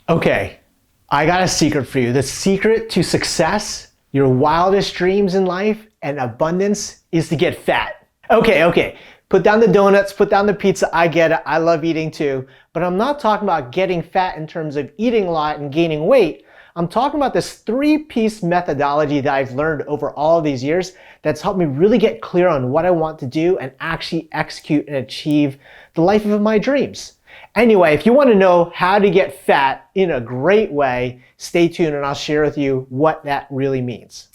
Okay, I got a secret for you. The secret to success, your wildest dreams in life, and abundance is to get fat. Okay. Put down the donuts, put down the pizza. I get it. I love eating too. But I'm not talking about getting fat in terms of eating a lot and gaining weight. I'm talking about this three-piece methodology that I've learned over all of these years that's helped me really get clear on what I want to do and actually execute and achieve the life of my dreams. Anyway, if you want to know how to get fat in a great way, stay tuned and I'll share with you what that really means.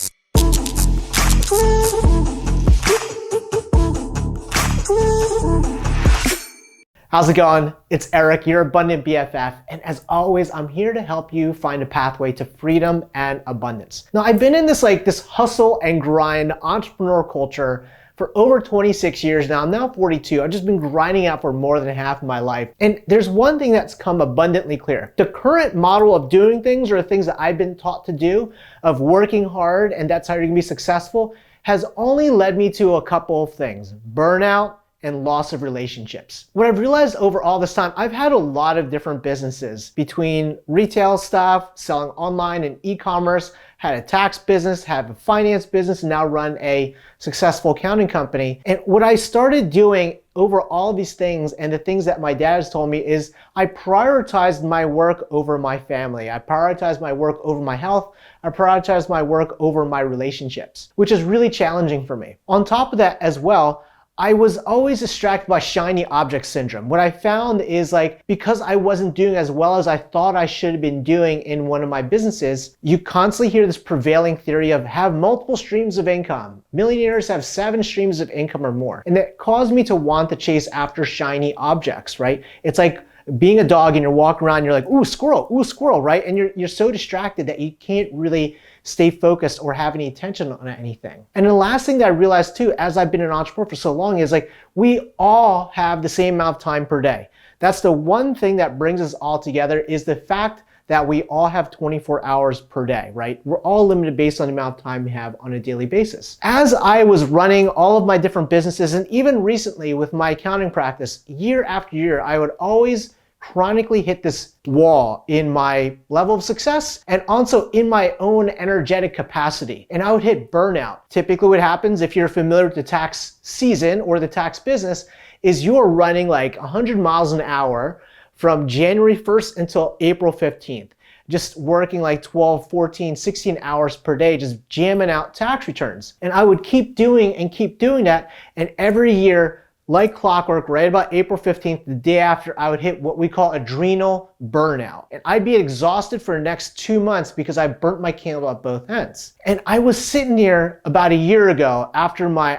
How's it going? It's Eric, your Abundant BFF, and as always, I'm here to help you find a pathway to freedom and abundance. Now, I've been in this hustle and grind entrepreneur culture for over 26 years now. I'm now 42. I've just been grinding out for more than half of my life. And there's one thing that's come abundantly clear. The current model of doing things, or the things that I've been taught to do, of working hard and that's how you're gonna be successful, has only led me to a couple of things: burnout and loss of relationships. What I've realized over all this time, I've had a lot of different businesses, between retail stuff, selling online and e-commerce, had a tax business, have a finance business, and now run a successful accounting company. And what I started doing over all of these things, and the things that my dad has told me, is I prioritized my work over my family. I prioritized my work over my health. I prioritized my work over my relationships, which is really challenging for me. On top of that as well, I was always distracted by shiny object syndrome. What I found is, because I wasn't doing as well as I thought I should have been doing in one of my businesses, you constantly hear this prevailing theory of have multiple streams of income. Millionaires have 7 streams of income or more. And that caused me to want to chase after shiny objects, right? It's like being a dog and you're walking around and you're like, ooh, squirrel, right? And you're so distracted that you can't really stay focused or have any attention on anything. And the last thing that I realized too, as I've been an entrepreneur for so long, is we all have the same amount of time per day. That's the one thing that brings us all together, is the fact that we all have 24 hours per day, right? We're all limited based on the amount of time we have on a daily basis. As I was running all of my different businesses, and even recently with my accounting practice, year after year, I would always chronically hit this wall in my level of success and also in my own energetic capacity. And I would hit burnout. Typically what happens, if you're familiar with the tax season or the tax business, is you're running 100 miles an hour from January 1st until April 15th. Just working 12, 14, 16 hours per day, just jamming out tax returns. And I would keep doing that. And every year, like clockwork, right about April 15th, the day after, I would hit what we call adrenal burnout. And I'd be exhausted for the next 2 months because I burnt my candle at both ends. And I was sitting here about a year ago after my,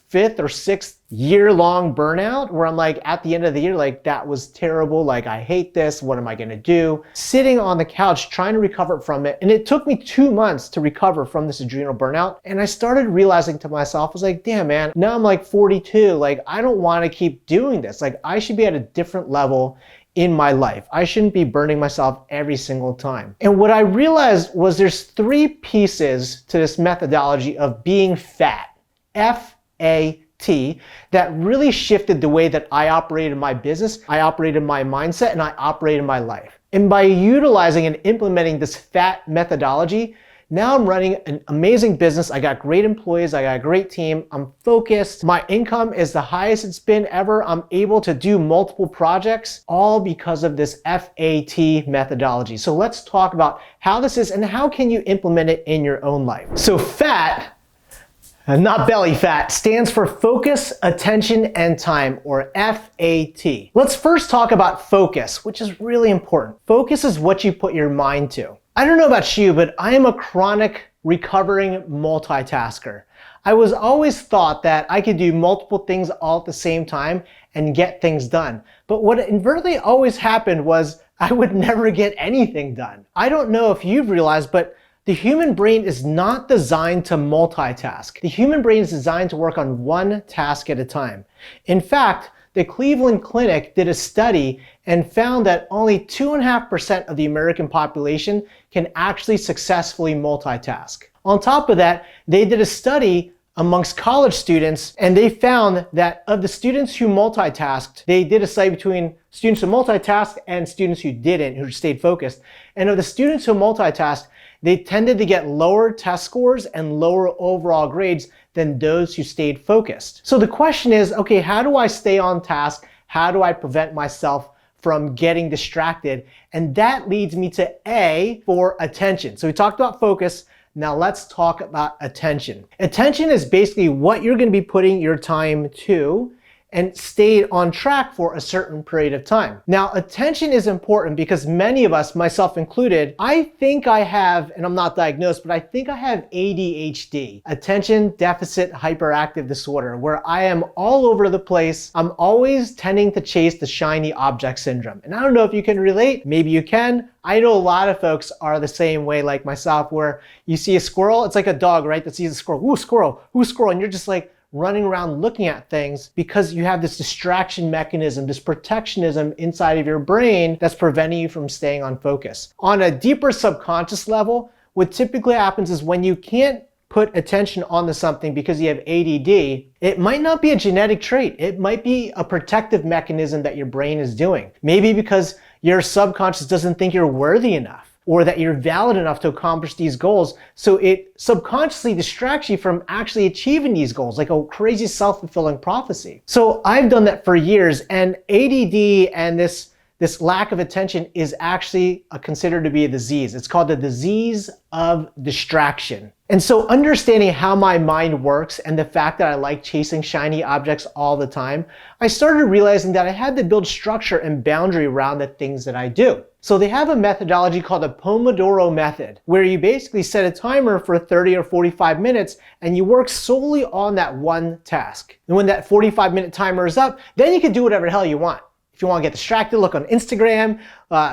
5th or 6th year-long burnout, where I'm at the end of the year, that was terrible. I hate this. What am I gonna do? Sitting on the couch trying to recover from it. And it took me 2 months to recover from this adrenal burnout. And I started realizing to myself, I was like, damn, man, now I'm 42. I don't wanna keep doing this. I should be at a different level in my life. I shouldn't be burning myself every single time. And what I realized was there's 3 pieces to this methodology of being fat. F-A-T, that really shifted the way that I operated my business, I operated my mindset, and I operated my life. And by utilizing and implementing this FAT methodology, now I'm running an amazing business. I got great employees, I got a great team, I'm focused, my income is the highest it's been ever, I'm able to do multiple projects, all because of this FAT methodology. So let's talk about how this is and how can you implement it in your own life. So FAT, not belly fat, stands for focus, attention, and time, or FAT. Let's first talk about focus, which is really important. Focus is what you put your mind to. I don't know about you, but I am a chronic recovering multitasker. I was always thought that I could do multiple things all at the same time and get things done. But what inadvertently always happened was I would never get anything done. I don't know if you've realized, but the human brain is not designed to multitask. The human brain is designed to work on one task at a time. In fact, the Cleveland Clinic did a study and found that only 2.5% of the American population can actually successfully multitask. On top of that, they did a study amongst college students, and they found that of the students who multitasked, they did a study between students who multitasked and students who didn't, who stayed focused. And of the students who multitasked, they tended to get lower test scores and lower overall grades than those who stayed focused. So the question is, okay, how do I stay on task? How do I prevent myself from getting distracted? And that leads me to A, for attention. So we talked about focus. Now let's talk about attention. Attention is basically what you're going to be putting your time to and stay on track for a certain period of time. Now, attention is important because many of us, myself included, I think I have, and I'm not diagnosed, but I think I have ADHD, attention deficit hyperactive disorder, where I am all over the place. I'm always tending to chase the shiny object syndrome. And I don't know if you can relate, maybe you can. I know a lot of folks are the same way like myself, where you see a squirrel, it's like a dog, right, that sees a squirrel, ooh, squirrel, ooh, squirrel, and you're just like, running around looking at things because you have this distraction mechanism, this protectionism inside of your brain that's preventing you from staying on focus. On a deeper subconscious level, what typically happens is when you can't put attention onto something because you have ADD, it might not be a genetic trait. It might be a protective mechanism that your brain is doing. Maybe because your subconscious doesn't think you're worthy enough, or that you're valid enough to accomplish these goals. So it subconsciously distracts you from actually achieving these goals, like a crazy self-fulfilling prophecy. So I've done that for years, and ADD and this lack of attention is actually considered to be a disease. It's called the disease of distraction. And so understanding how my mind works and the fact that I like chasing shiny objects all the time, I started realizing that I had to build structure and boundary around the things that I do. So they have a methodology called the Pomodoro method, where you basically set a timer for 30 or 45 minutes and you work solely on that one task. And when that 45-minute timer is up, then you can do whatever the hell you want. If you want to get distracted, look on Instagram,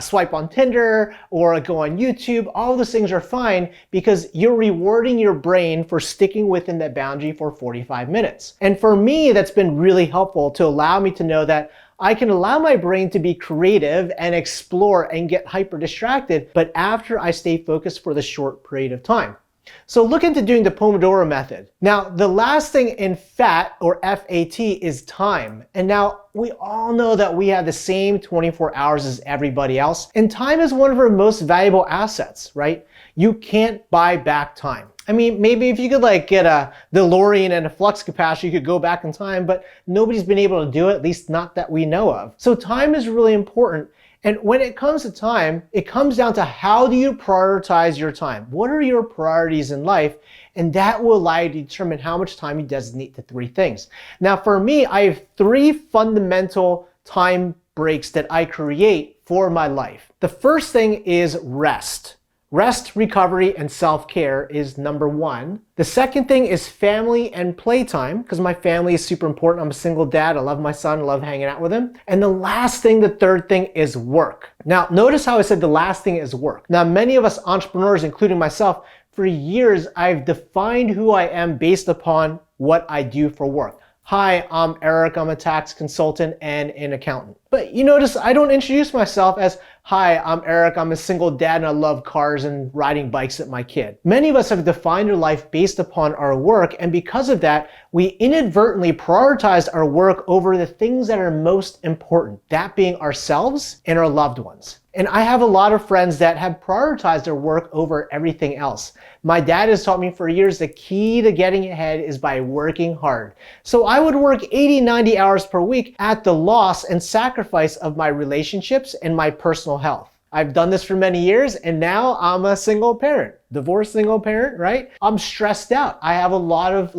swipe on Tinder, or go on YouTube, all those things are fine because you're rewarding your brain for sticking within that boundary for 45 minutes. And for me, that's been really helpful to allow me to know that I can allow my brain to be creative and explore and get hyper distracted, but after I stay focused for the short period of time. So look into doing the Pomodoro method. Now, the last thing in FAT, or F-A-T, is time. And now we all know that we have the same 24 hours as everybody else. And time is one of our most valuable assets, right? You can't buy back time. I mean, maybe if you could like get a DeLorean and a flux capacitor, you could go back in time, but nobody's been able to do it, at least not that we know of. So time is really important. And when it comes to time, it comes down to how do you prioritize your time? What are your priorities in life? And that will allow you to determine how much time you designate to three things. Now, for me, I have three fundamental time breaks that I create for my life. The first thing is rest. Rest, recovery, and self-care is number one. The second thing is family and playtime, because my family is super important. I'm a single dad. I love my son. I love hanging out with him. And the last thing, the third thing, is work. Now, notice how I said the last thing is work. Now, many of us entrepreneurs, including myself, for years, I've defined who I am based upon what I do for work. Hi, I'm Eric. I'm a tax consultant and an accountant. But you notice I don't introduce myself as, hi, I'm Eric. I'm a single dad and I love cars and riding bikes with my kid. Many of us have defined our life based upon our work, and because of that, we inadvertently prioritized our work over the things that are most important, that being ourselves and our loved ones. And I have a lot of friends that have prioritized their work over everything else. My dad has taught me for years the key to getting ahead is by working hard. So I would work 80, 90 hours per week at the loss and sacrifice of my relationships and my personal health. I've done this for many years, and now I'm a single parent, divorced single parent, right? I'm stressed out. I have a lot of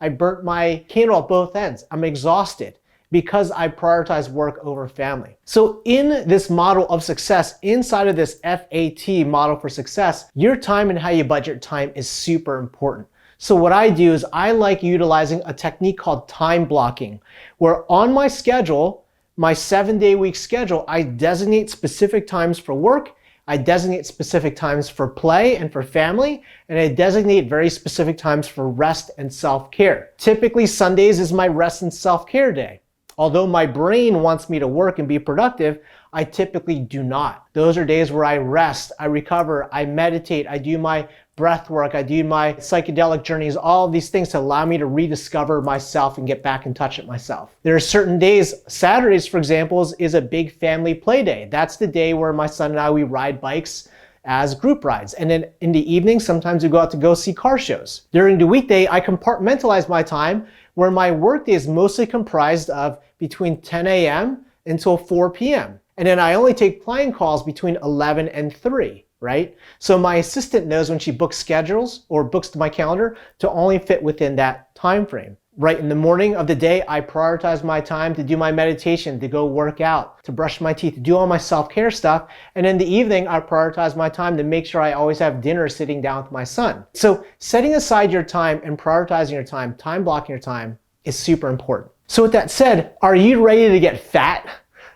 I burnt my candle at both ends. I'm exhausted because I prioritize work over family. So in this model of success, inside of this FAT model for success, your time and how you budget time is super important. So what I do is I like utilizing a technique called time blocking, where on my schedule, my 7-day-week schedule, I designate specific times for work, I designate specific times for play and for family, and I designate very specific times for rest and self-care. Typically, Sundays is my rest and self-care day. Although my brain wants me to work and be productive, I typically do not. Those are days where I rest, I recover, I meditate, I do my breath work, I do my psychedelic journeys, all of these things to allow me to rediscover myself and get back in touch with myself. There are certain days, Saturdays, for example, is a big family play day. That's the day where my son and I, we ride bikes as group rides. And then in the evening, sometimes we go out to go see car shows. During the weekday, I compartmentalize my time where my workday is mostly comprised of between 10 a.m. until 4 p.m. And then I only take client calls between 11 and 3, right? So my assistant knows when she books schedules or books my calendar to only fit within that time frame. Right in the morning of the day, I prioritize my time to do my meditation, to go work out, to brush my teeth, to do all my self-care stuff. And in the evening, I prioritize my time to make sure I always have dinner sitting down with my son. So setting aside your time and prioritizing your time blocking your time is super important. So with that said, are you ready to get fat?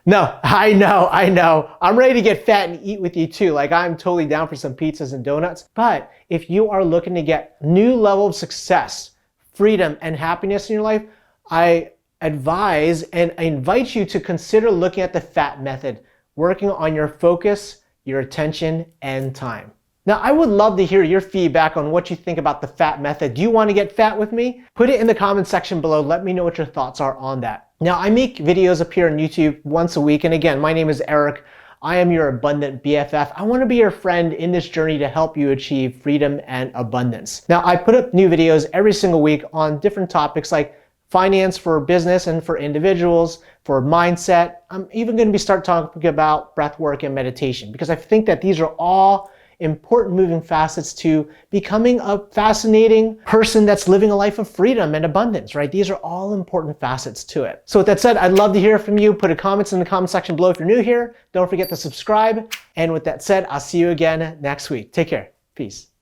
No, I know. I'm ready to get fat and eat with you too. Like, I'm totally down for some pizzas and donuts. But if you are looking to get new level of success, freedom, and happiness in your life, I advise and I invite you to consider looking at the FAT method, working on your focus, your attention, and time. Now, I would love to hear your feedback on what you think about the FAT method. Do you want to get fat with me? Put it in the comment section below. Let me know what your thoughts are on that. Now, I make videos up here on YouTube once a week. And again, my name is Eric. I am your abundant BFF. I want to be your friend in this journey to help you achieve freedom and abundance. Now, I put up new videos every single week on different topics like finance for business and for individuals, for mindset. I'm even going to start talking about breath work and meditation because I think that these are all important moving facets to becoming a fascinating person that's living a life of freedom and abundance, right? These are all important facets to it. So with that said, I'd love to hear from you. Put a comments in the comment section below if you're new here. Don't forget to subscribe. And with that said, I'll see you again next week. Take care. Peace.